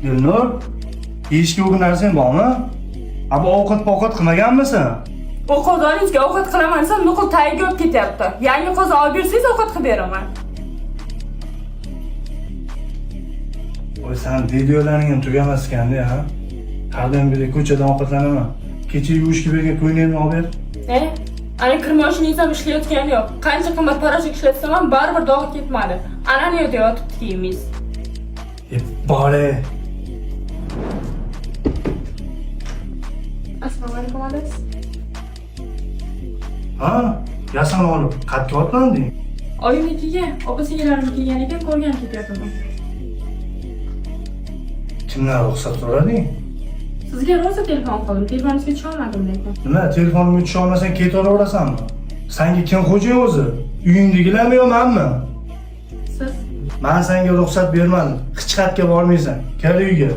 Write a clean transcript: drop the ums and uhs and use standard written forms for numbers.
Gulnur, yeyishga o'g'il narsang bormi? Abi ovqat qilmaganmisan? O'quvdoningizga ovqat qilaman desam, nuqul tayyorga olib ketyapti. Yangi qo'zi olib bersangiz ovqat qilib beraman. Voy, sen videolaring ham tugamas ekanda, ha? Qadam beri ko'chadan ovqatlanaman. Kecha yuvishga bergan ko'ylagimni olib ber. Ana kir mashinangiz ham ishlayotgani yo'q. Qancha qimmat parashok ishlatsam ham baribir dog'i ketmadi. Ana bu yerda yotibdi kiyimingiz. Bore. Assalomu alaykum adasi. Ha? Yasan olib, qatga otlanding? Oyimnikiga, opa-singillarimiz kelgan ekan, ko'rgan ketyapman. Kimdan ruxsat so'rading? Sizga rosa telefon qildim, telefoningizga tusha olmadim lekin. Nima, telefonimga tusha olmasang ketaverasanmi? Senga kim xo'jay o'zi? Uyingdagilarmi yo menmi? Siz Men senga ruxsat bermadim. Hech qayerga bormaysan. Kel uyga.